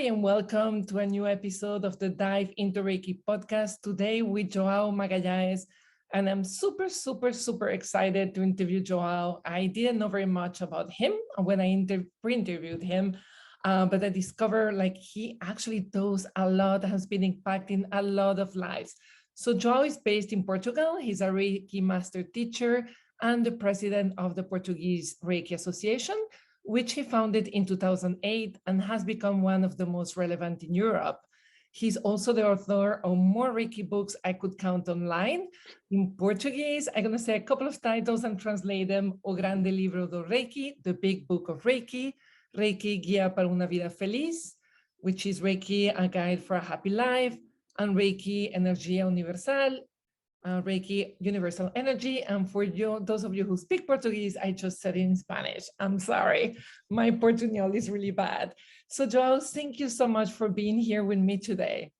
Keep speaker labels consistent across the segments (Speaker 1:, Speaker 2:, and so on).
Speaker 1: and welcome to a new episode of the Dive Into Reiki podcast. Today with João Magalhães, and I'm super excited to interview João. I didn't know very much about him when I pre-interviewed him, but I discovered like he actually does a lot, has been impacting a lot of lives. So João is based in Portugal. He's a Reiki Master teacher and the president of the Portuguese Reiki Association, which he founded in 2008 and has become one of the most relevant in Europe. He's also the author of more Reiki books I could count online. In Portuguese, I'm going to say a couple of titles and translate them. O Grande, Livro do Reiki, The Big Book of Reiki, Reiki, Guia para Una Vida, Feliz, which is Reiki, A Guide for a Happy Life, and Reiki, Energia Universal, Reiki Universal Energy. And for you, those of you who speak Portuguese, I just said it in Spanish. I'm sorry, my Portuñol is really bad. So João, thank you so much for being here with me today.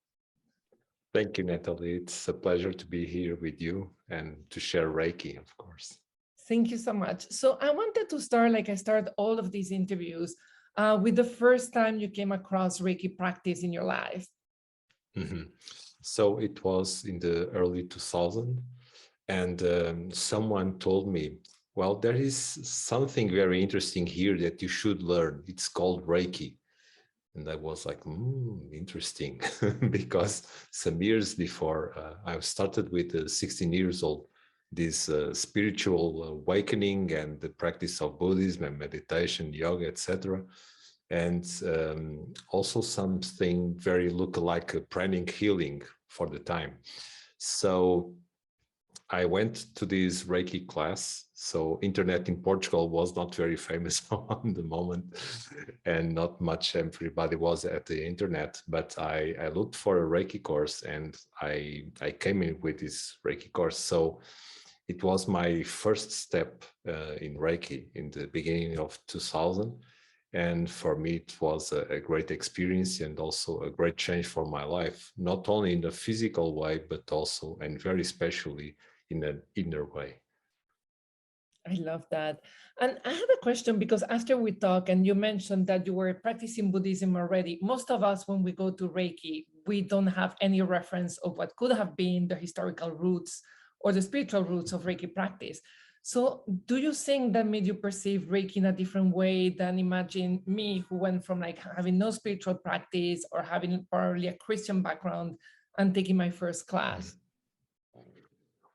Speaker 2: Thank you, Natalie. It's a pleasure to be here with you and to share Reiki, of course.
Speaker 1: Thank you so much. So I wanted to start, like I start all of these interviews, with the first time you came across Reiki practice in your life.
Speaker 2: Mm-hmm. So it was in the early 2000s, and someone told me, well, there is something very interesting here that you should learn. It's called Reiki. And I was like, interesting, because some years before I started with 16 years old, this spiritual awakening and the practice of Buddhism and meditation, yoga, etc. And also something very look-alike a pranic healing for the time. So I went to this Reiki class. So internet in Portugal was not very famous on the moment, and not much everybody was at the internet, but I looked for a Reiki course, and I came in with this Reiki course. So it was my first step in Reiki in the beginning of 2000. And for me, it was a great experience and also a great change for my life, not only in a physical way, but also, and very especially, in an inner way.
Speaker 1: I love that. And I have a question, because after we talk and you mentioned that you were practicing Buddhism already, most of us, when we go to Reiki, we don't have any reference of what could have been the historical roots or the spiritual roots of Reiki practice. So do you think that made you perceive Reiki in a different way than imagine me, who went from like having no spiritual practice or having probably a Christian background and taking my first class?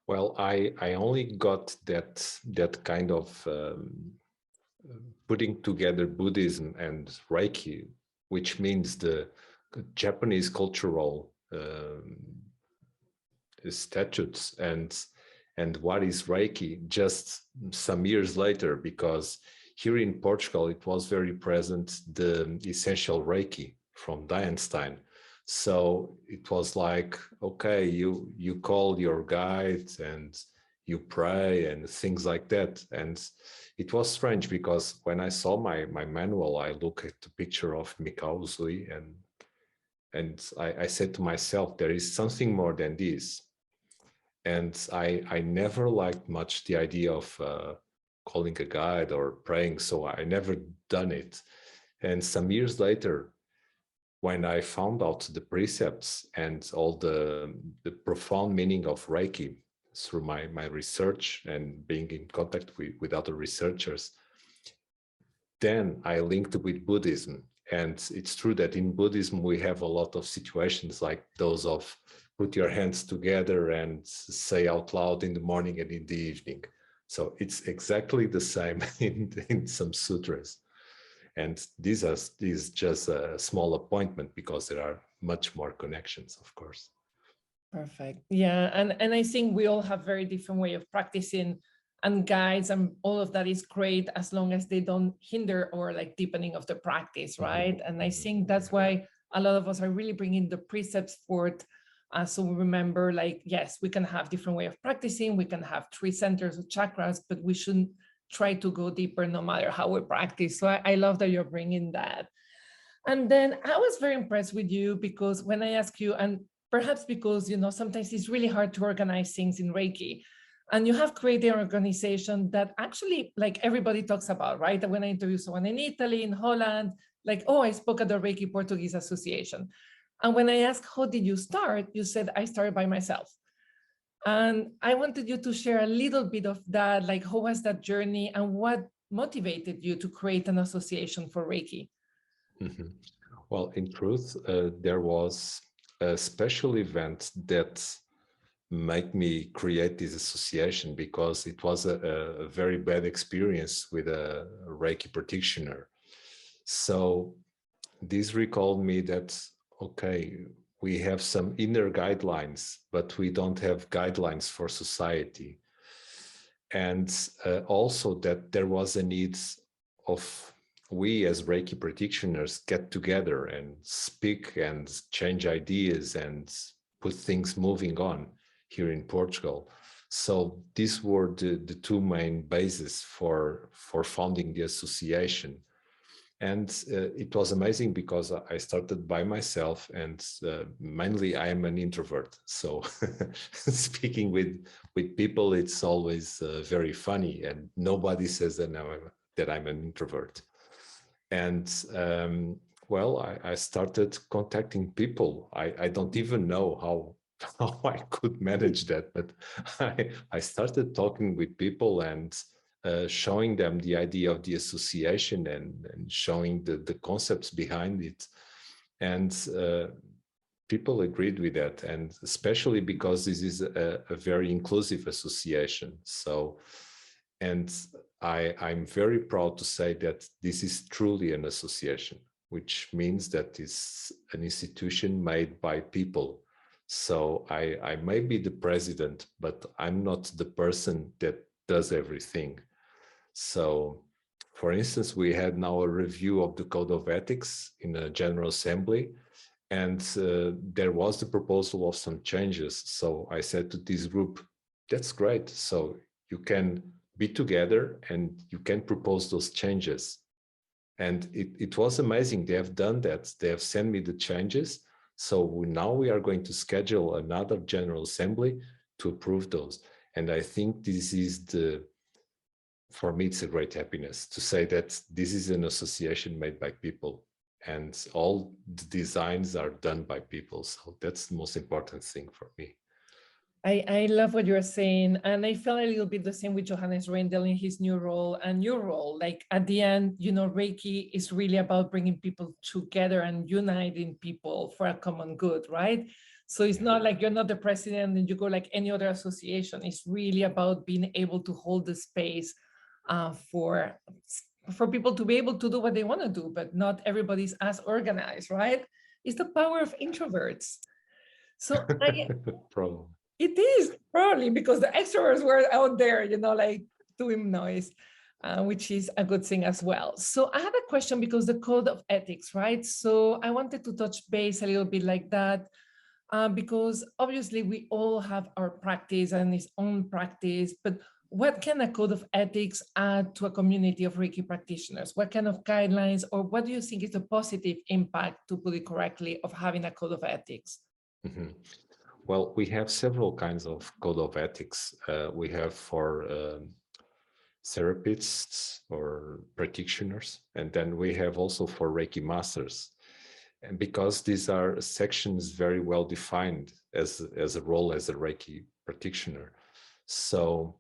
Speaker 2: Well, I only got that kind of putting together Buddhism and Reiki, which means the Japanese cultural statutes and what is Reiki just some years later, because here in Portugal, it was very present, the essential Reiki from Einstein. So it was like, okay, you call your guide and you pray and things like that. And it was strange, because when I saw my manual, I looked at the picture of Mikao Usui, and I said to myself, there is something more than this. And I never liked much the idea of calling a guide or praying, so I never done it. And some years later, when I found out the precepts and all the profound meaning of Reiki through my research and being in contact with other researchers, then I linked with Buddhism. And it's true that in Buddhism, we have a lot of situations like those of put your hands together and say out loud in the morning and in the evening. So it's exactly the same in some sutras. And this is just a small appointment, because there are much more connections, of course.
Speaker 1: Perfect. Yeah. And I think we all have very different way of practicing, and guides and all of that is great, as long as they don't hinder or like deepening of the practice, right? And I think that's why a lot of us are really bringing the precepts forth. So we remember, like, yes, we can have different way of practicing. We can have 3 centers of chakras, but we shouldn't try to go deeper no matter how we practice. So I love that you're bringing that. And then I was very impressed with you, because when I ask you, and perhaps because, you know, sometimes it's really hard to organize things in Reiki, and you have created an organization that actually like everybody talks about, right? When I interview someone in Italy, in Holland, like, oh, I spoke at the Reiki Portuguese Association. And when I asked, how did you start? You said, I started by myself. And I wanted you to share a little bit of that, like how was that journey and what motivated you to create an association for Reiki?
Speaker 2: Mm-hmm. Well, in truth, there was a special event that made me create this association, because it was a very bad experience with a Reiki practitioner. So this recalled me that, okay, we have some inner guidelines, but we don't have guidelines for society. And also that there was a need of we as Reiki practitioners get together and speak and change ideas and put things moving on here in Portugal. So these were the two main bases for founding the association. And it was amazing because I started by myself, and mainly I am an introvert. So speaking with people, it's always very funny, and nobody says that I'm an introvert. And well, I started contacting people. I don't even know how I could manage that, but I started talking with people and showing them the idea of the association and showing the concepts behind it. And people agreed with that, and especially because this is a very inclusive association. So, and I'm very proud to say that this is truly an association, which means that it's an institution made by people. So I may be the president, but I'm not the person that does everything. So, for instance, we had now a review of the Code of Ethics in a General Assembly, and there was the proposal of some changes. So I said to this group, that's great. So you can be together and you can propose those changes. And it was amazing. They have done that. They have sent me the changes. So now we are going to schedule another General Assembly to approve those. And I think this is for me, it's a great happiness to say that this is an association made by people, and all the designs are done by people. So that's the most important thing for me.
Speaker 1: I love what you're saying. And I felt a little bit the same with Johannes Rendell in his new role and your role. Like at the end, you know, Reiki is really about bringing people together and uniting people for a common good, right? So it's not like you're not the president and you go like any other association. It's really about being able to hold the space for people to be able to do what they want to do, but not everybody's as organized, right? It's the power of introverts. So
Speaker 2: Problem.
Speaker 1: it is probably because the extroverts were out there, you know, like doing noise, which is a good thing as well. So I had a question because the code of ethics, right? So I wanted to touch base a little bit like that, because obviously we all have our practice and its own practice, but what can a code of ethics add to a community of Reiki practitioners? What kind of guidelines, or what do you think is the positive impact, to put it correctly, of having a code of ethics?
Speaker 2: Mm-hmm. Well, we have several kinds of code of ethics. We have for therapists or practitioners, and then we have also for Reiki Masters. And because these are sections very well defined as a role as a Reiki practitioner. So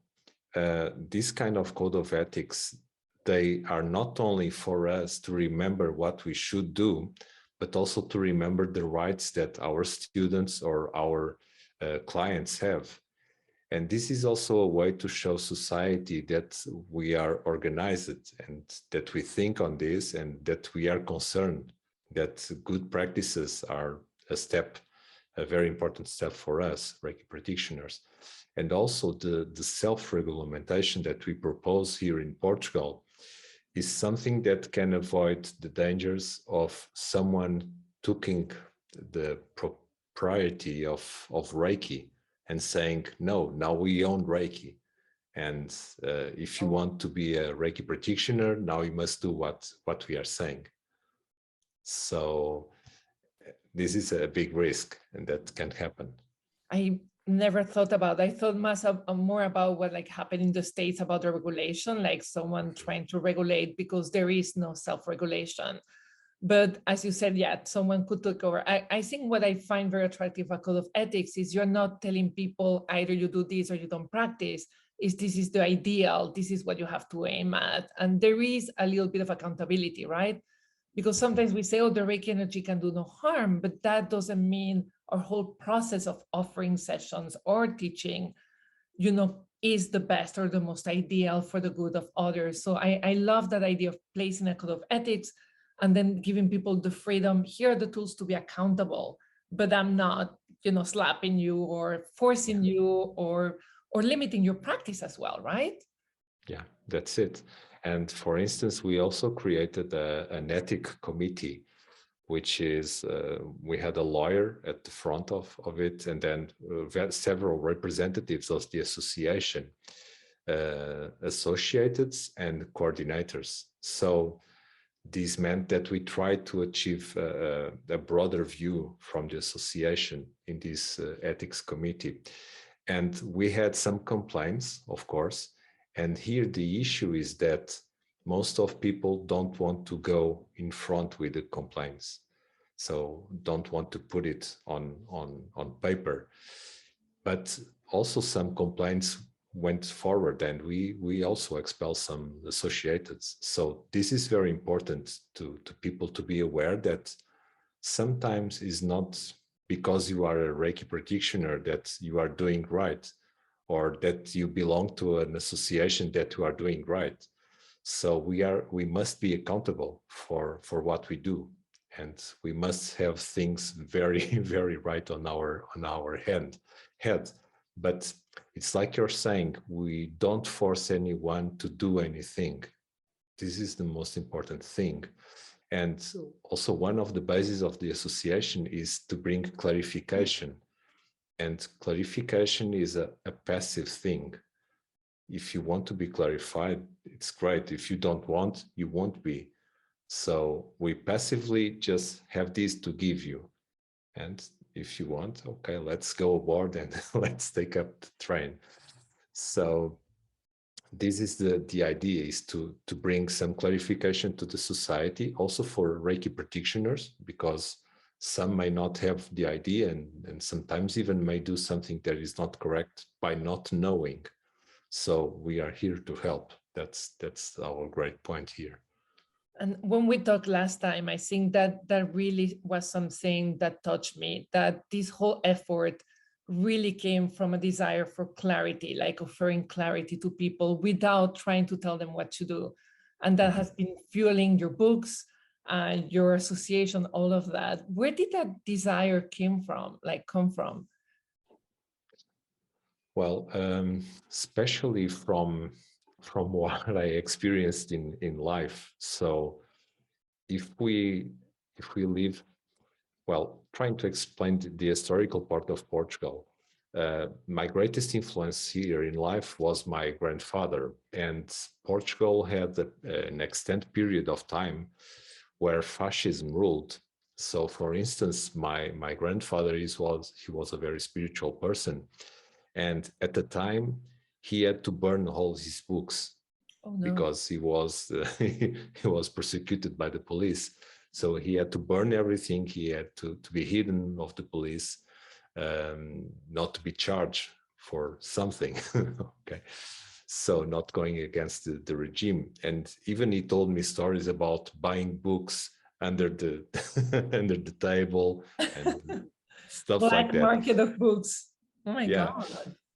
Speaker 2: this kind of code of ethics, they are not only for us to remember what we should do, but also to remember the rights that our students or our clients have. And this is also a way to show society that we are organized and that we think on this and that we are concerned that good practices are a very important step for us, Reiki practitioners. And also the self-regulation that we propose here in Portugal is something that can avoid the dangers of someone taking the propriety of Reiki and saying, no, now we own Reiki. And if you want to be a Reiki practitioner, now you must do what we are saying. So this is a big risk, and that can happen.
Speaker 1: I never thought about. I thought more about what like happened in the States about the regulation, like someone trying to regulate because there is no self-regulation. But as you said, yeah, someone could take over. I think what I find very attractive about code of ethics is you're not telling people either you do this or you don't practice. Is this is the ideal, this is what you have to aim at. And there is a little bit of accountability, right? Because sometimes we say, oh, the Reiki energy can do no harm, but that doesn't mean our whole process of offering sessions or teaching, is the best or the most ideal for the good of others. So I love that idea of placing a code of ethics and then giving people the freedom. Here are the tools to be accountable, but I'm not, slapping you or forcing you or limiting your practice as well, right?
Speaker 2: Yeah, that's it. And for instance, we also created an ethic committee, which is, we had a lawyer at the front of it, and then we had several representatives of the association, associated and coordinators. So this meant that we tried to achieve a broader view from the association in this ethics committee. And we had some complaints, of course. And here the issue is that most of people don't want to go in front with the complaints. So don't want to put it on paper. But also some complaints went forward, and we also expel some associated. So this is very important to people to be aware that sometimes is not because you are a Reiki practitioner that you are doing right, or that you belong to an association that you are doing right. So we must be accountable for what we do, and we must have things very very right on our head. But it's like you're saying, we don't force anyone to do anything. This is the most important thing. And also one of the bases of the association is to bring clarification. And clarification is a passive thing. If you want to be clarified, it's great. If you don't want, you won't be. So we passively just have this to give you. And if you want, okay, let's go aboard and let's take up the train. So this is the idea, is to bring some clarification to the society, also for Reiki practitioners, because some may not have the idea and sometimes even may do something that is not correct by not knowing. So we are here to help. That's our great point here.
Speaker 1: And when we talked last time, I think that really was something that touched me, that this whole effort really came from a desire for clarity, like offering clarity to people without trying to tell them what to do. And that has been fueling your books, your association, all of that. Where did that desire come from?
Speaker 2: Well, especially from what I experienced in life. So if we live, well, trying to explain the historical part of Portugal, my greatest influence here in life was my grandfather, and Portugal had an extended period of time where fascism ruled. So, for instance, my grandfather he was a very spiritual person, and at the time he had to burn all his books. Oh, no. Because he was he was persecuted by the police. So he had to burn everything. He had to be hidden of the police, not to be charged for something. Okay, so not going against the regime. And even he told me stories about buying books under the under the table and stuff like that.
Speaker 1: Black market of books. Oh my God.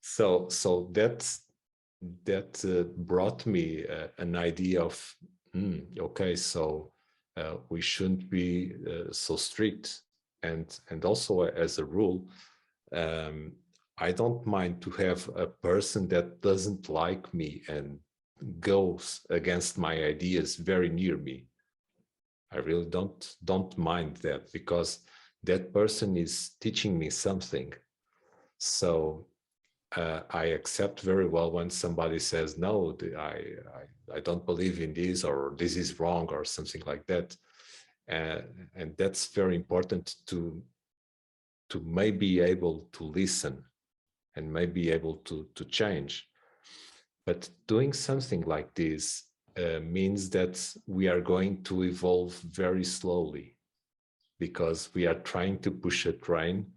Speaker 2: So that brought me an idea of, okay, so we shouldn't be so strict. And also, as a rule, I don't mind to have a person that doesn't like me and goes against my ideas very near me. I really don't mind that, because that person is teaching me something. So I accept very well when somebody says, no, I don't believe in this, or this is wrong, or something like that. And that's very important to may be able to listen and may be able to change. But doing something like this means that we are going to evolve very slowly, because we are trying to push a train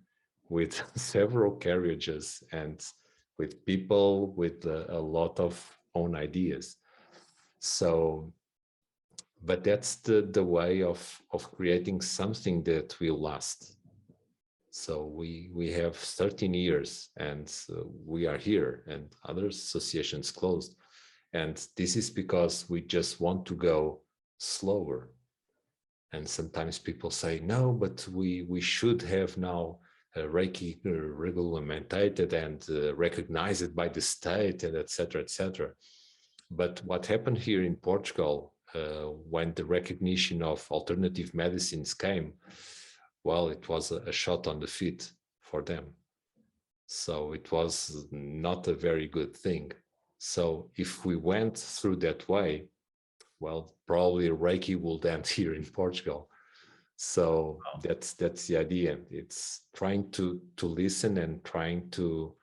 Speaker 2: with several carriages and with people with a lot of own ideas. So, but that's the way of creating something that will last. So we have 13 years and we are here, and other associations closed. And this is because we just want to go slower. And sometimes people say, no, but we should have now Reiki regulated and recognized by the state, and etc., etc. But what happened here in Portugal when the recognition of alternative medicines came, well, it was a shot on the feet for them. So it was not a very good thing. So if we went through that way, well, probably Reiki will end here in Portugal. So that's the idea. It's trying to listen and trying to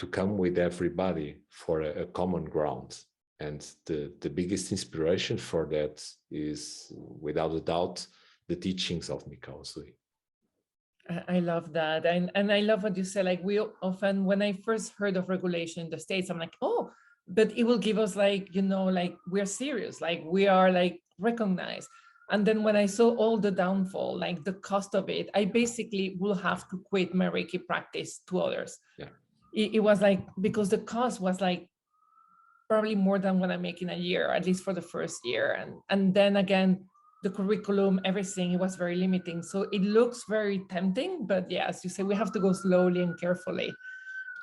Speaker 2: come with everybody for a common ground. And the biggest inspiration for that is, without a doubt, the teachings of Mikao Usui.
Speaker 1: I love that. And I love what you said. Like, we often, when I first heard of regulation in the States, I'm like, oh, but it will give us like, you know, like we're serious, like we are like recognized. And then when I saw all the downfall, like the cost of it, I basically will have to quit my Reiki practice to others.
Speaker 2: Yeah.
Speaker 1: It was like, because the cost was like probably more than what I make in a year, at least for the first year. And then again, the curriculum, everything, it was very limiting. So it looks very tempting, but yeah, as you say, we have to go slowly and carefully.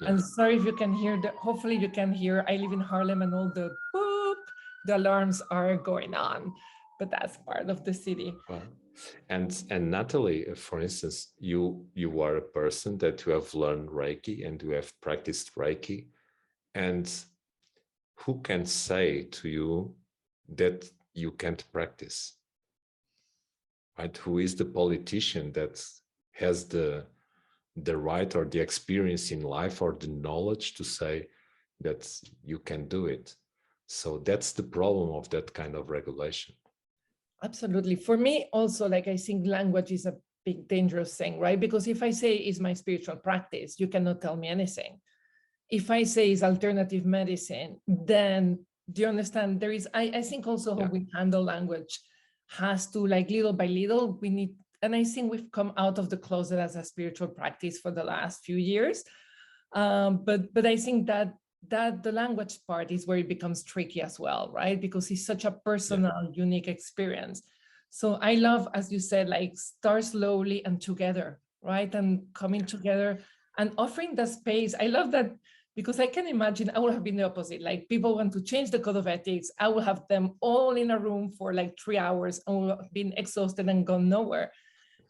Speaker 1: Yeah. And sorry if you can hear hopefully you can hear, I live in Harlem and all the boop, the alarms are going on, but that's part of the city.
Speaker 2: Well, and Nathalie, for instance, you are a person that you have learned Reiki and you have practiced Reiki, and who can say to you that you can't practice? Right? Who is the politician that has the right or the experience in life or the knowledge to say that you can do it? So that's the problem of that kind of regulation.
Speaker 1: Absolutely. For me also, like, I think language is a big dangerous thing, right? Because if I say is my spiritual practice, you cannot tell me anything. If I say is alternative medicine, then do you understand? There is, I think also how we handle language has to, like, little by little, we need, and I think we've come out of the closet as a spiritual practice for the last few years. But I think that the language part is where it becomes tricky as well, right? Because it's such a personal, unique experience. So I love, as you said, like, start slowly and together, right? And coming together and offering the space. I love that, because I can imagine I would have been the opposite. Like, people want to change the code of ethics. I will have them all in a room for like 3 hours and will have been exhausted and gone nowhere.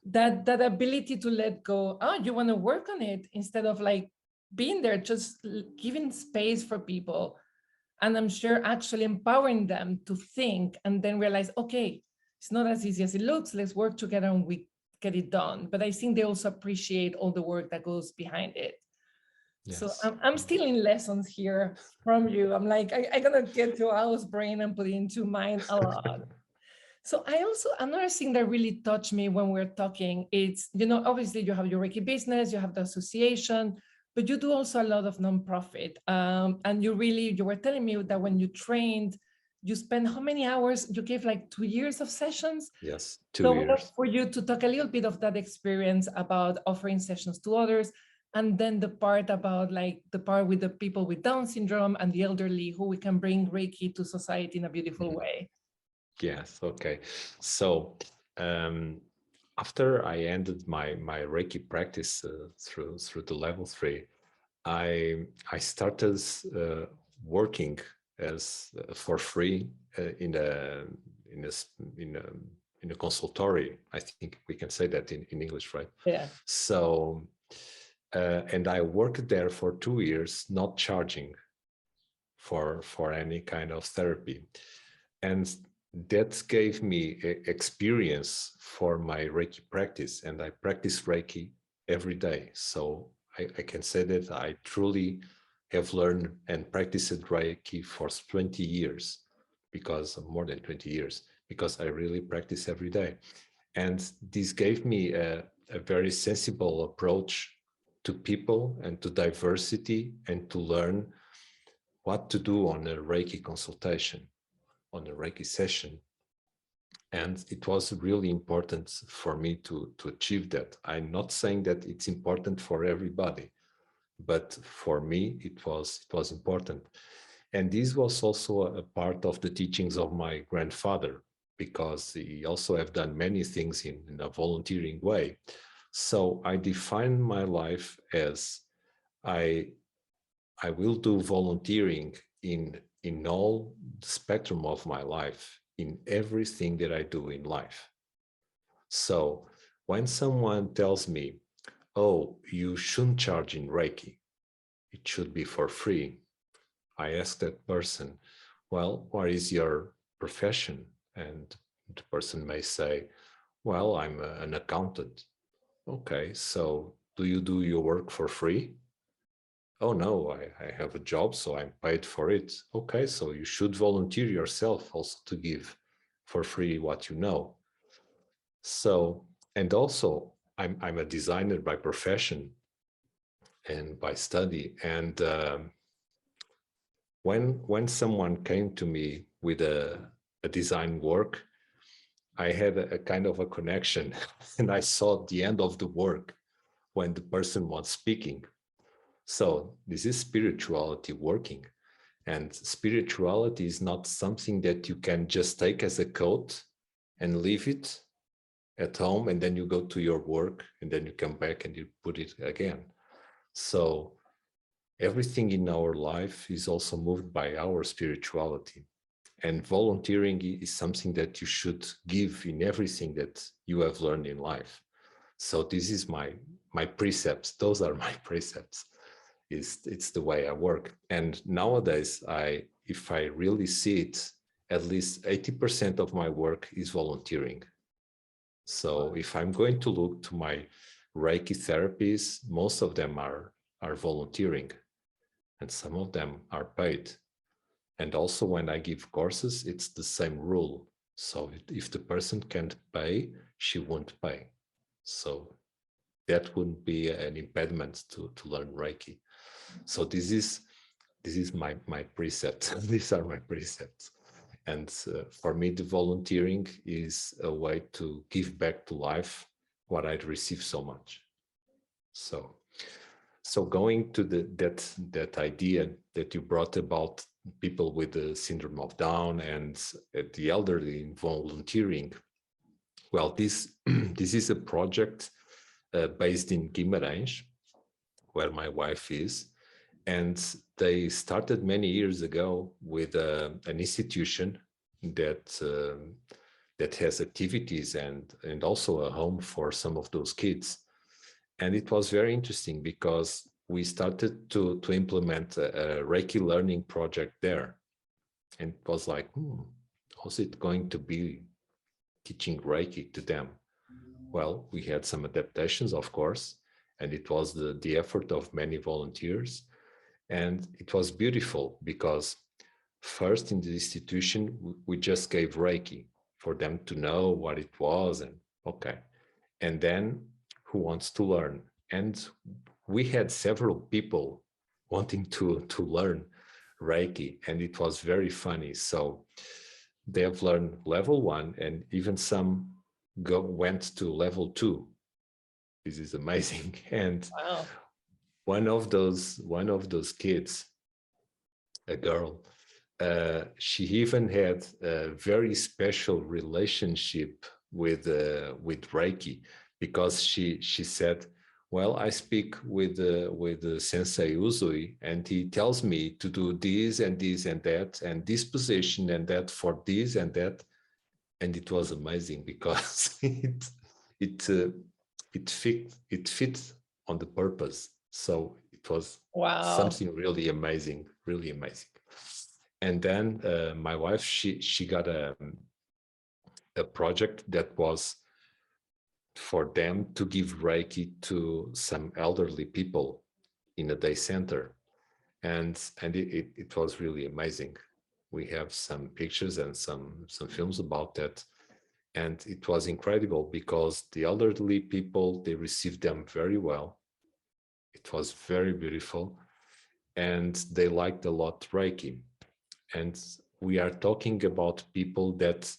Speaker 1: That ability to let go, oh, you want to work on it, instead of like being there, just giving space for people. And I'm sure actually empowering them to think and then realize, okay, it's not as easy as it looks. Let's work together and we get it done. But I think they also appreciate all the work that goes behind it. Yes. So I'm still in lessons here from you. I'm like, I'm going to get to Joao's brain and put it into mine a lot. So I also, another thing that really touched me when we're talking, it's, you know, obviously you have your Reiki business, you have the association, but you do also a lot of nonprofit. And you were telling me that when you trained, you spent how many hours? You gave like 2 years of sessions?
Speaker 2: Yes, 2 years.
Speaker 1: For you to talk a little bit of that experience about offering sessions to others, and then the part about like the part with the people with Down syndrome and the elderly, who we can bring Reiki to society in a beautiful way.
Speaker 2: Yes, okay. So after I ended my Reiki practice through the level 3, I started working as for free in a consultory. I think we can say that in English, right?
Speaker 1: Yeah.
Speaker 2: So and I worked there for 2 years, not charging for any kind of therapy, and that gave me experience for my Reiki practice, and I practice Reiki every day. So I can say that I truly have learned and practiced Reiki for 20 years. because more than 20 years, because I really practice every day. And this gave me a very sensible approach to people and to diversity, and to learn what to do on a Reiki consultation, on a Reiki session. And it was really important for me to achieve that. I'm not saying that it's important for everybody, but for me, it was important. And this was also a part of the teachings of my grandfather, because he also have done many things in a volunteering way. So I define my life as I will do volunteering in all the spectrum of my life, in everything that I do in life. So when someone tells me, oh, you shouldn't charge in Reiki, it should be for free, I ask that person, well, what is your profession? And the person may say, well, I'm an accountant. Okay, so do you do your work for free? Oh no, I have a job, so I'm paid for it. Okay, so you should volunteer yourself also to give for free what you know. So, and also I'm a designer by profession and by study. And when someone came to me with a design work, I had a kind of a connection, and I saw the end of the work when the person was speaking. So this is spirituality working. And spirituality is not something that you can just take as a coat and leave it at home, and then you go to your work, and then you come back and you put it again. So everything in our life is also moved by our spirituality. And volunteering is something that you should give in everything that you have learned in life. So this is my precepts. Those are my precepts. It's the way I work. And nowadays, if I really see it, at least 80% of my work is volunteering. So if I'm going to look to my Reiki therapies, most of them are volunteering, and some of them are paid. And also when I give courses, it's the same rule. So if the person can't pay, she won't pay. So that wouldn't be an impediment to learn Reiki. So this is my precept. These are my precepts. And for me, the volunteering is a way to give back to life what I'd received so much. So going to that idea that you brought about people with the syndrome of Down and the elderly in volunteering, well, this is a project based in Guimarães, where my wife is, and they started many years ago with an institution that has activities and also a home for some of those kids. And it was very interesting because we started to implement a Reiki learning project there. And it was like, how's it going to be teaching Reiki to them? Well, we had some adaptations, of course, and it was the effort of many volunteers. And it was beautiful because first in the institution, we just gave Reiki for them to know what it was, and okay. And then who wants to learn? And we had several people wanting to learn Reiki, and it was very funny. So they have learned level 1, and even some went to level 2. This is amazing. And
Speaker 1: Wow.
Speaker 2: one of those kids, a girl, she even had a very special relationship with Reiki, because she said, well, I speak with Sensei Uzui, and he tells me to do this and this and that and this position and that for this and that. And it was amazing because it fit on the purpose. So it was something really amazing, really amazing. And then my wife, she got a project that was for them to give Reiki to some elderly people in a day center. And it was really amazing. We have some pictures and some films about that. And it was incredible because the elderly people, they received them very well. It was very beautiful. And they liked a lot Reiki. And we are talking about people that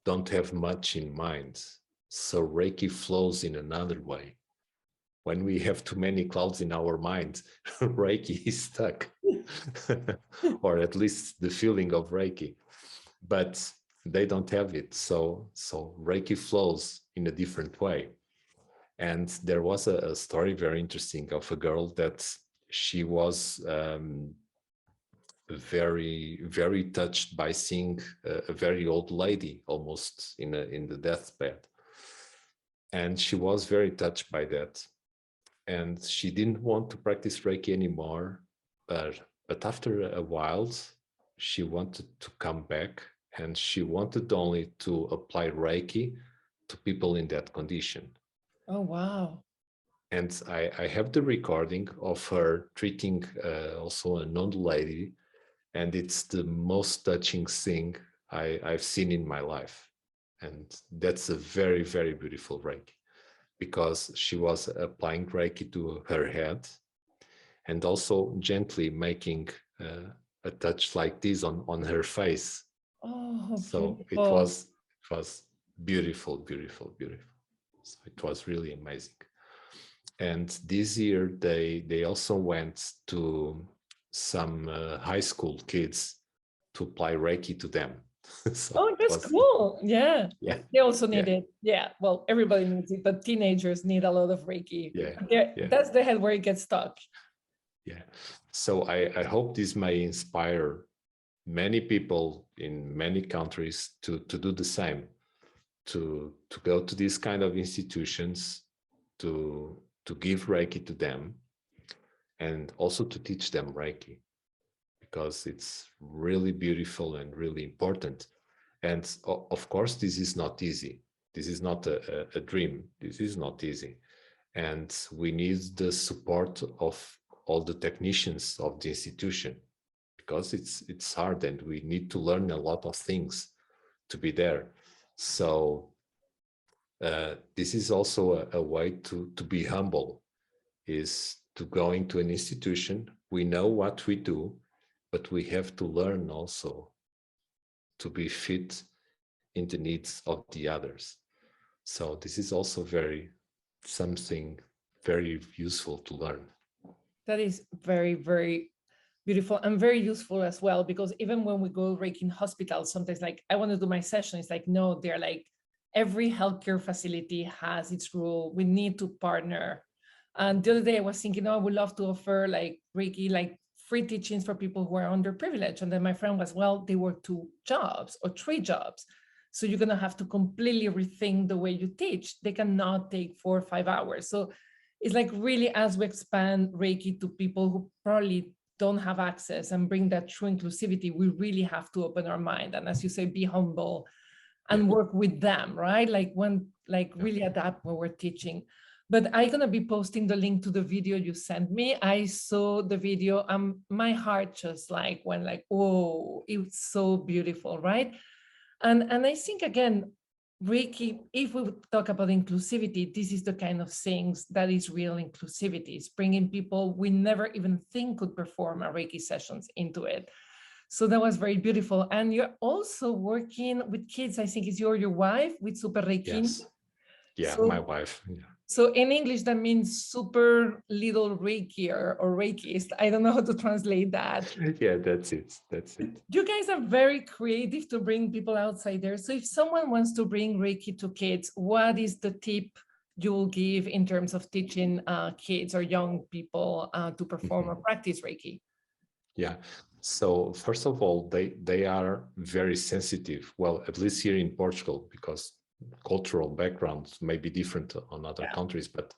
Speaker 2: don't have much in mind. So Reiki flows in another way. When we have too many clouds in our mind, Reiki is stuck, or at least the feeling of Reiki. But they don't have it. So Reiki flows in a different way. And there was a story very interesting of a girl that she was very, very touched by seeing a very old lady almost in the deathbed. And she was very touched by that. And she didn't want to practice Reiki anymore. But after a while, she wanted to come back, and she wanted only to apply Reiki to people in that condition.
Speaker 1: Oh, wow.
Speaker 2: And I have the recording of her treating also an old lady, and it's the most touching thing I've seen in my life. And that's a very, very beautiful Reiki, because she was applying Reiki to her head and also gently making a touch like this on her face.
Speaker 1: Oh,
Speaker 2: So it
Speaker 1: beautiful.
Speaker 2: was beautiful, beautiful, beautiful. So it was really amazing. And this year they also went to some high school kids to apply Reiki to them. So
Speaker 1: Oh, that's cool. Yeah.
Speaker 2: Yeah.
Speaker 1: They also need
Speaker 2: Yeah.
Speaker 1: it. Yeah. Well, everybody needs it, but teenagers need a lot of Reiki.
Speaker 2: Yeah.
Speaker 1: That's the head where it gets stuck.
Speaker 2: Yeah. So I hope this may inspire many people in many countries to do the same, to go to these kind of institutions, to give Reiki to them, and also to teach them Reiki, because it's really beautiful and really important. And of course, this is not easy. This is not a dream. This is not easy. And we need the support of all the technicians of the institution, because it's hard and we need to learn a lot of things to be there. So this is also a way to be humble, is to go into an institution. We know what we do, but we have to learn also to be fit in the needs of the others. So this is also something very useful to learn.
Speaker 1: That is very, very beautiful and very useful as well, because even when we go Reiki in hospitals, sometimes like I want to do my session, it's like, no, they're like, every healthcare facility has its rule. We need to partner. And the other day I was thinking, oh, I would love to offer like Reiki, like free teachings for people who are underprivileged. And then my friend was, well, they work 2 jobs or 3 jobs. So you're going to have to completely rethink the way you teach. They cannot take 4 or 5 hours. So it's like really, as we expand Reiki to people who probably don't have access and bring that true inclusivity, we really have to open our mind. And as you say, be humble and work with them, right? Like really adapt what we're teaching. But I'm gonna be posting the link to the video you sent me. I saw the video, my heart just like went like, oh, it's so beautiful, right? And I think again, Reiki, if we would talk about inclusivity, this is the kind of things that is real inclusivity. It's bringing people we never even think could perform a Reiki sessions into it. So that was very beautiful. And you're also working with kids. I think it's your wife with Super Reiki.
Speaker 2: Yes. Yeah,
Speaker 1: so,
Speaker 2: my wife. Yeah.
Speaker 1: So in English, that means super little Reiki or Reikist. I don't know how to translate that.
Speaker 2: Yeah, that's it. That's it.
Speaker 1: You guys are very creative to bring people outside there. So if someone wants to bring Reiki to kids, what is the tip you will give in terms of teaching kids or young people to perform or practice Reiki?
Speaker 2: Yeah. So first of all, they are very sensitive. Well, at least here in Portugal, because cultural backgrounds may be different on other countries, but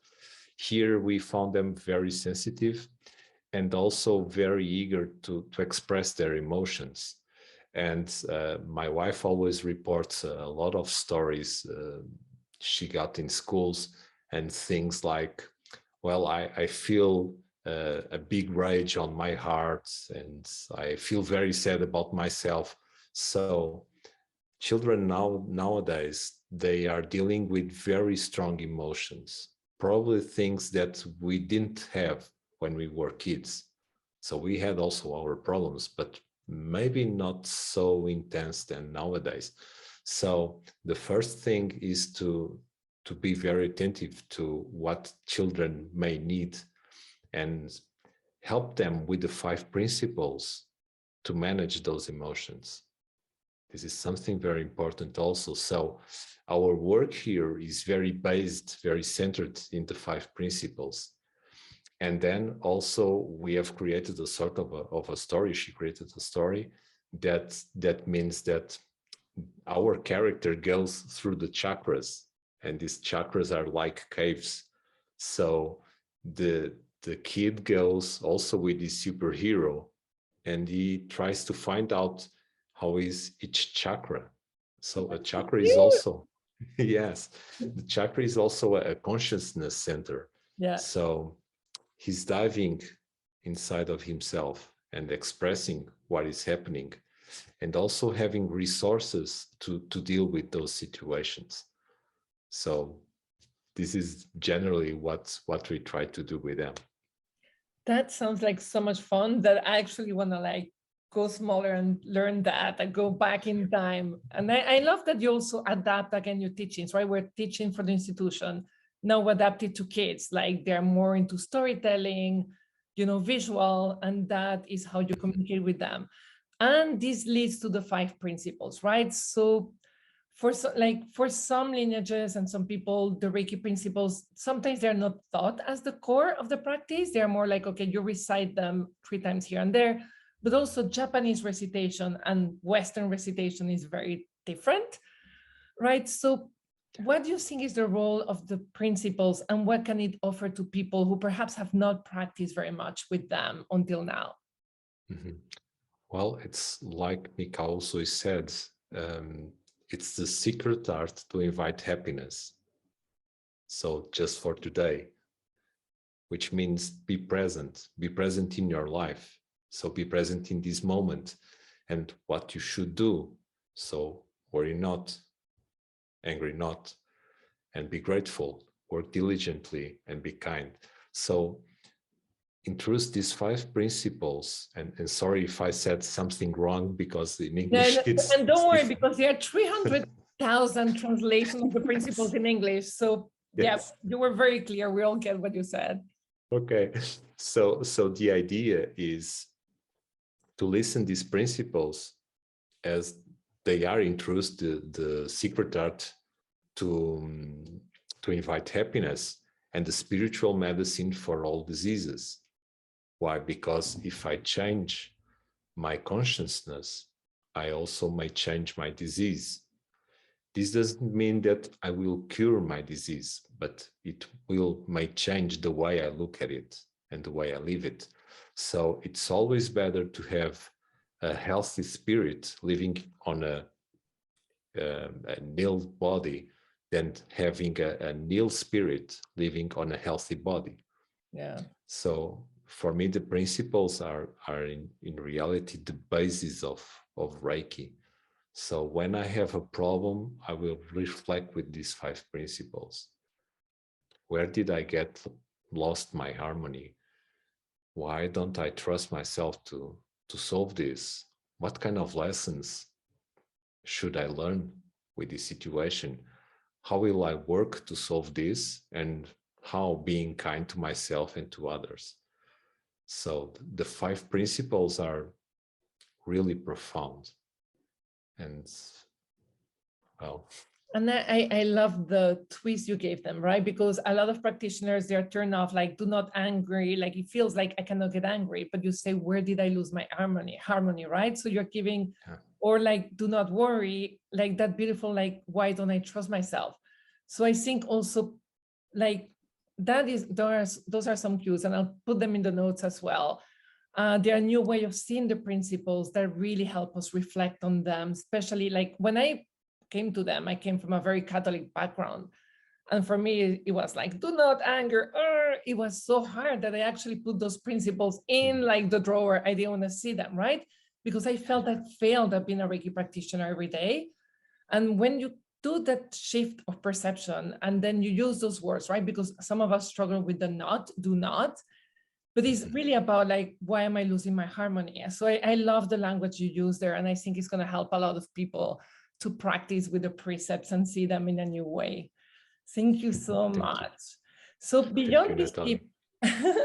Speaker 2: here we found them very sensitive and also very eager to express their emotions. And my wife always reports a lot of stories she got in schools, and things like, well, I feel a big rage on my heart, and I feel very sad about myself. So children nowadays, they are dealing with very strong emotions, probably things that we didn't have when we were kids. So we had also our problems, but maybe not so intense than nowadays. So the first thing is to be very attentive to what children may need and help them with the 5 principles to manage those emotions. This is something very important also. So our work here is very based, very centered in the 5 principles. And then also we have created a sort of a story. She created a story that means that our character goes through the chakras, and these chakras are like caves. So the kid goes also with his superhero, and he tries to find out how is each chakra. So a chakra is also, yes, the chakra is also a consciousness center.
Speaker 1: Yeah.
Speaker 2: So he's diving inside of himself and expressing what is happening, and also having resources to deal with those situations. So this is generally what we try to do with them.
Speaker 1: That sounds like so much fun that I actually want to like go smaller and learn that and go back in time. And I love that you also adapt again your teachings, right? We're teaching for the institution, now adapt it to kids, like they're more into storytelling, you know, visual, and that is how you communicate with them. And this leads to the 5 principles, right? So for for some lineages and some people, the Reiki principles, sometimes they're not thought as the core of the practice. They're more like, okay, you recite them 3 times here and there, but also Japanese recitation and Western recitation is very different, right? So what do you think is the role of the principles, and what can it offer to people who perhaps have not practiced very much with them until now?
Speaker 2: Mm-hmm. Well, it's like Mika also said, it's the secret art to invite happiness. So just for today, which means be present in your life. So be present in this moment and what you should do. So worry not, angry not, and be grateful, work diligently and be kind. So introduce these 5 principles, and sorry if I said something wrong, because in English
Speaker 1: and don't worry, because there are 300,000 translations of the principles in English. So yes, yeah, you were very clear. We all get what you said.
Speaker 2: Okay, so the idea is to listen these principles as they are introduced the secret art to invite happiness and the spiritual medicine for all diseases. Why? Because if I change my consciousness, I also may change my disease. This doesn't mean that I will cure my disease, but it may change the way I look at it and the way I live it. So it's always better to have a healthy spirit living on a nil body than having a nil spirit living on a healthy body.
Speaker 1: Yeah.
Speaker 2: So for me, the principles are in reality the basis of Reiki. So when I have a problem, I will reflect with these 5 principles. Where did I get lost my harmony? Why don't I trust myself to solve this? What kind of lessons should I learn with this situation? How will I work to solve this? And how being kind to myself and to others? So the 5 principles are really profound. And well,
Speaker 1: and I love the twist you gave them, right? Because a lot of practitioners, they're turned off, like, do not angry. Like, it feels like I cannot get angry, but you say, where did I lose my harmony, right? So you're giving, or like, do not worry, like that beautiful, like, why don't I trust myself? So I think also, like, those are some cues, and I'll put them in the notes as well. There are new way of seeing the principles that really help us reflect on them, especially like when I came to them, I came from a very Catholic background. And for me, it was like, do not anger. It was so hard that I actually put those principles in like the drawer. I didn't want to see them, right? Because I felt I failed at being a Reiki practitioner every day. And when you do that shift of perception and then you use those words, right? Because some of us struggle with the not, do not, but it's really about like, why am I losing my harmony? So I love the language you use there. And I think it's going to help a lot of people to practice with the precepts and see them in a new way. Thank you so much. So beyond this tip,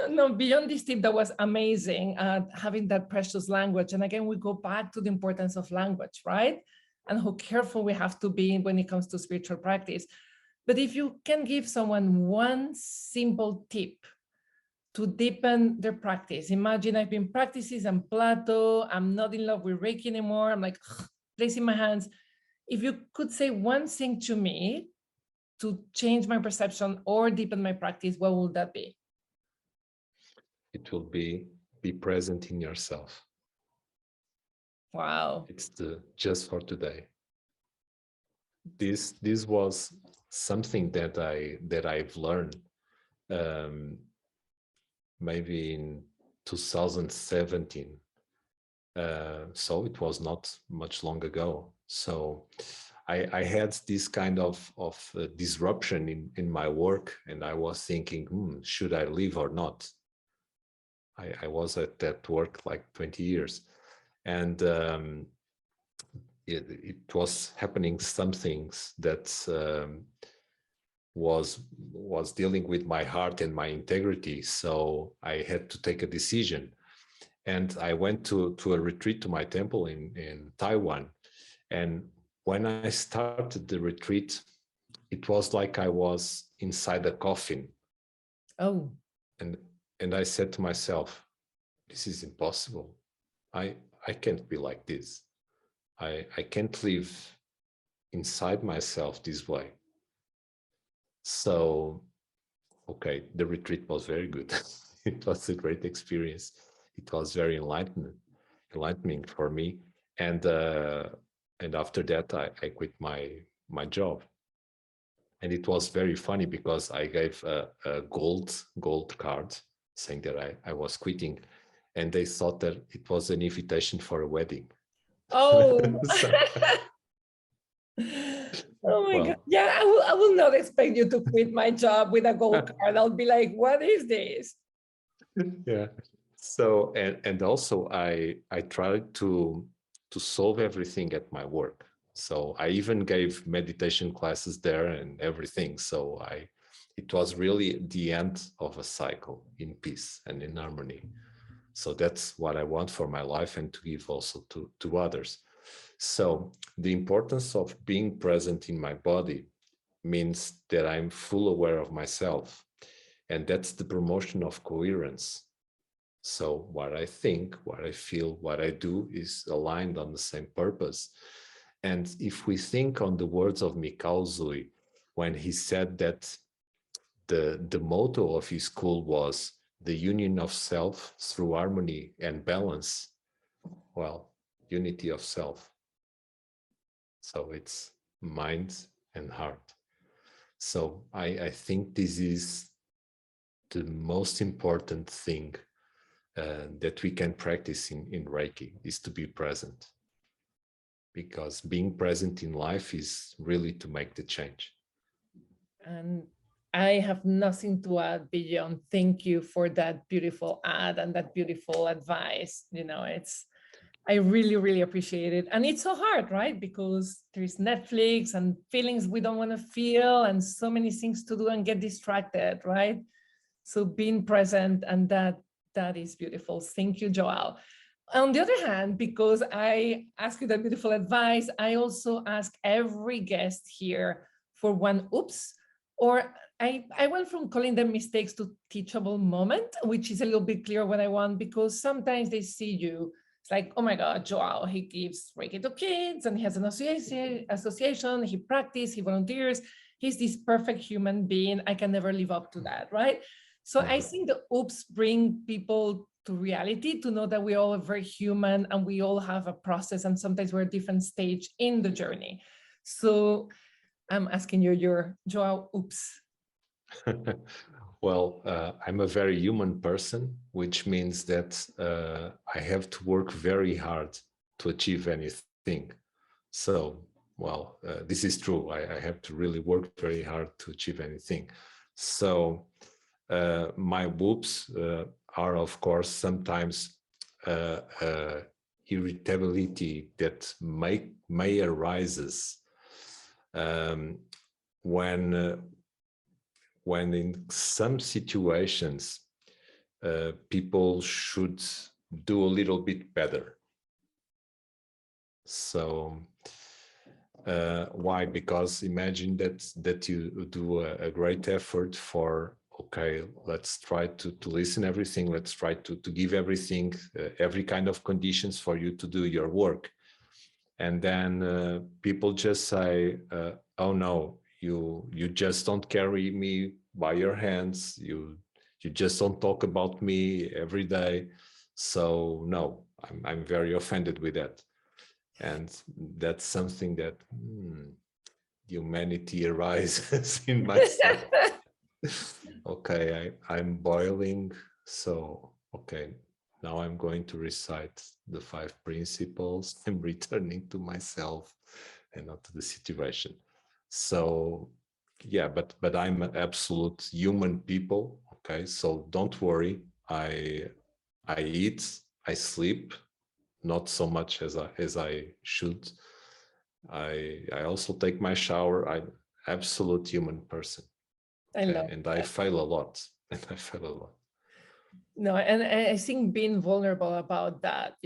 Speaker 1: no, beyond this tip that was amazing, having that precious language. And again, we go back to the importance of language, right? And how careful we have to be when it comes to spiritual practice. But if you can give someone one simple tip to deepen their practice, imagine I've been practicing on plateau, I'm not in love with Reiki anymore, I'm like placing my hands. If you could say one thing to me to change my perception or deepen my practice, what would that be?
Speaker 2: It will be present in yourself.
Speaker 1: Wow.
Speaker 2: It's the just for today. This was something that I've learned maybe in 2017. So it was not much long ago. So I had this kind of disruption in my work, and I was thinking, should I leave or not? I was at that work like 20 years, and it was happening some things that was dealing with my heart and my integrity. So I had to take a decision, and I went to a retreat to my temple in Taiwan. And when I started the retreat, it was like I was inside a coffin.
Speaker 1: Oh.
Speaker 2: And I said to myself, this is impossible. I can't be like this. I can't live inside myself this way. So, okay, the retreat was very good. It was a great experience. It was very enlightening for me. And after that, I quit my job. And it was very funny because I gave a gold card saying that I was quitting, and they thought that it was an invitation for a wedding.
Speaker 1: Oh. Oh my God. Yeah, I will not expect you to quit my job with a gold card. I'll be like, what is this?
Speaker 2: Yeah. So, and also I tried to solve everything at my work. So I even gave meditation classes there and everything. So it was really the end of a cycle in peace and in harmony. So that's what I want for my life and to give also to others. So the importance of being present in my body means that I'm full aware of myself. And that's the promotion of coherence. So what I think, what I feel, what I do is aligned on the same purpose. And if we think on the words of Mikao Zui, when he said that the motto of his school was the union of self through harmony and balance, well, unity of self. So it's mind and heart. So I think this is the most important thing that we can practice in Reiki, is to be present. Because being present in life is really to make the change.
Speaker 1: And I have nothing to add beyond thank you for that beautiful ad and that beautiful advice. You know, I really, really appreciate it. And it's so hard, right? Because there's Netflix and feelings we don't want to feel and so many things to do and get distracted, right? So being present, and that is beautiful. Thank you, João. On the other hand, because I ask you that beautiful advice, I also ask every guest here for one oops, or I went from calling them mistakes to teachable moment, which is a little bit clear what I want, because sometimes they see you, it's like, oh my God, João, he gives Reiki to kids and he has an association, he practices, he volunteers, he's this perfect human being. I can never live up to that, right? So I think the oops bring people to reality, to know that we all are very human and we all have a process, and sometimes we're at a different stage in the journey. So I'm asking you your Joao oops.
Speaker 2: Well, I'm a very human person, which means that I have to work very hard to achieve anything. So, well, this is true. I have to really work very hard to achieve anything. So my whoops are, of course, sometimes irritability that may arises when in some situations people should do a little bit better. So why? Because imagine that you do a great effort for, okay, let's try to listen everything, let's try to give everything, every kind of conditions for you to do your work. And then people just say, oh no, you just don't carry me by your hands, you just don't talk about me every day. So no, I'm very offended with that. And that's something that humanity arises in myself. Okay, I'm boiling. So, okay, now I'm going to recite the 5 principles. I'm returning to myself and not to the situation. So, yeah, but I'm an absolute human people. Okay, so don't worry. I eat, I sleep, not so much as I should. I also take my shower. I'm absolute human person.
Speaker 1: I love
Speaker 2: And I fail a lot. And I fail a lot.
Speaker 1: No, and I think being vulnerable about that,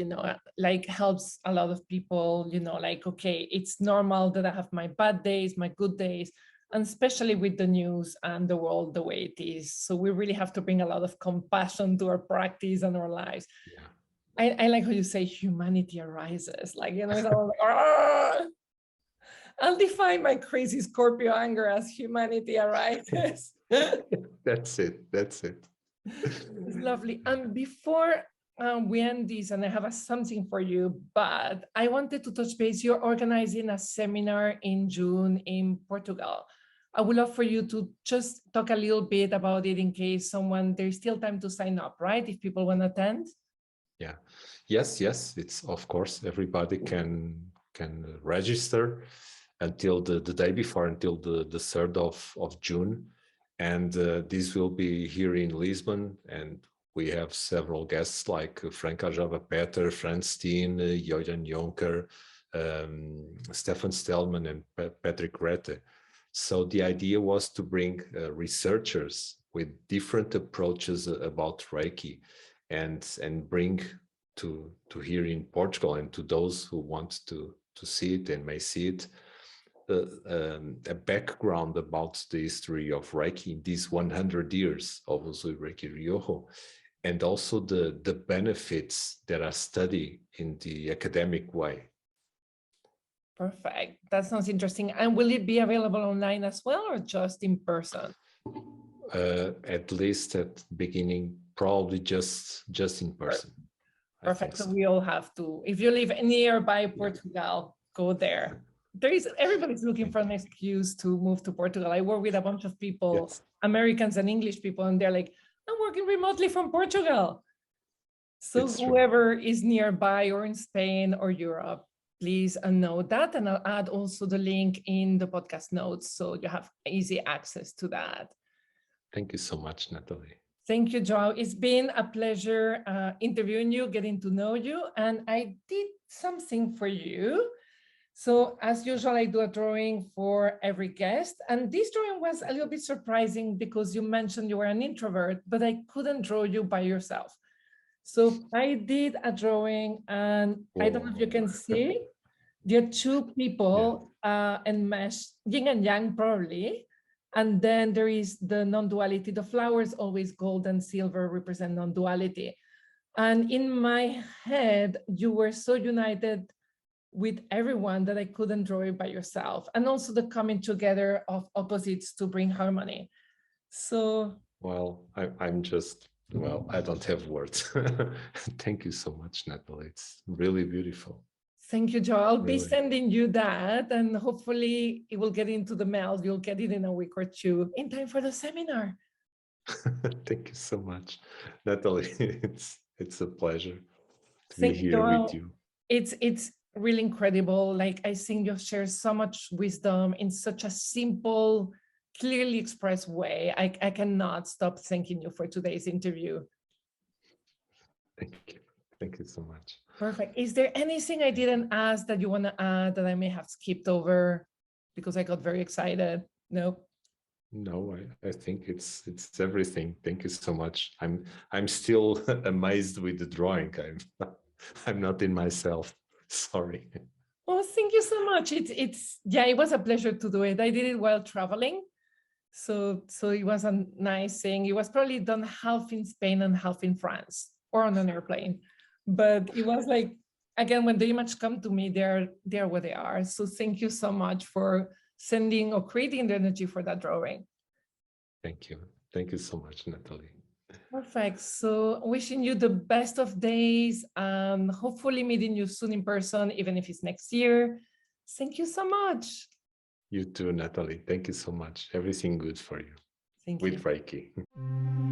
Speaker 1: like helps a lot of people, like, okay, it's normal that I have my bad days, my good days, and especially with the news and the world the way it is. So we really have to bring a lot of compassion to our practice and our lives.
Speaker 2: Yeah.
Speaker 1: I like how you say humanity arises, like, it's all like, "Ah!" I'll define my crazy Scorpio anger as humanity arises.
Speaker 2: That's it. That's it.
Speaker 1: It's lovely. And before we end this, and I have something for you, but I wanted to touch base. You're organizing a seminar in June in Portugal. I would love for you to just talk a little bit about it in case there's still time to sign up, right? If people want to attend.
Speaker 2: Yeah. Yes. It's, of course, everybody can register until the day before, until the 3rd of June. And this will be here in Lisbon. And we have several guests like Franca Java Peter, Franz Steen, Jörgen Jonker, Stefan Stelman, and Patrick Rette. So the idea was to bring researchers with different approaches about Reiki and bring to here in Portugal, and to those who want to see it and may see it, a background about the history of Reiki in these 100 years of Usui Reiki Ryoho, and also the benefits that are studied in the academic way.
Speaker 1: Perfect. That sounds interesting. And will it be available online as well, or just in person?
Speaker 2: At least at the beginning, probably just in person.
Speaker 1: Perfect. So we all have to, if you live nearby Portugal, go there. Everybody's looking for an excuse to move to Portugal. I work with a bunch of people, yes, Americans and English people, and they're like, I'm working remotely from Portugal. So it's whoever is nearby or in Spain or Europe, please note that. And I'll add also the link in the podcast notes so you have easy access to that.
Speaker 2: Thank you so much, Nathalie.
Speaker 1: Thank you, Joao. It's been a pleasure interviewing you, getting to know you. And I did something for you. So as usual, I do a drawing for every guest. And this drawing was a little bit surprising because you mentioned you were an introvert, but I couldn't draw you by yourself. So I did a drawing, and I don't know if you can see. There are 2 people enmeshed, yin and yang probably. And then there is the non-duality. The flowers, always gold and silver, represent non-duality. And in my head, you were so united with everyone that I couldn't draw it by yourself. And also the coming together of opposites to bring harmony. So.
Speaker 2: Well, I'm just, well, I don't have words. Thank you so much, Nathalie. It's really beautiful.
Speaker 1: Thank you, Joe. I'll be
Speaker 2: Really.
Speaker 1: sending you that, and hopefully it will get into the mail. You'll get it in a week or two in time for the seminar.
Speaker 2: Thank you so much, Natalie. It's a pleasure to be
Speaker 1: Thank you,
Speaker 2: here
Speaker 1: Joel.
Speaker 2: with you.
Speaker 1: It's really incredible. Like, I think you share so much wisdom in such a simple, clearly expressed way. I cannot stop thanking you for today's interview.
Speaker 2: Thank you. Thank you so much.
Speaker 1: Perfect. Is there anything I didn't ask that you want to add that I may have skipped over because I got very excited? No.
Speaker 2: No, I think it's everything. Thank you so much. I'm still amazed with the drawing. I'm not in myself. Sorry.
Speaker 1: Oh, thank you so much. It's yeah, it was a pleasure to do it. I did it while traveling. So it was a nice thing. It was probably done half in Spain and half in France or on an airplane. But it was like, again, when the image come to me, they're where they are. So thank you so much for sending or creating the energy for that drawing.
Speaker 2: Thank you. Thank you so much, Natalie.
Speaker 1: Perfect. So wishing you the best of days and hopefully meeting you soon in person, even if it's next year. Thank you so much.
Speaker 2: You too, Natalie. Thank you so much. Everything good for you.
Speaker 1: Thank
Speaker 2: with
Speaker 1: you.
Speaker 2: Reiki.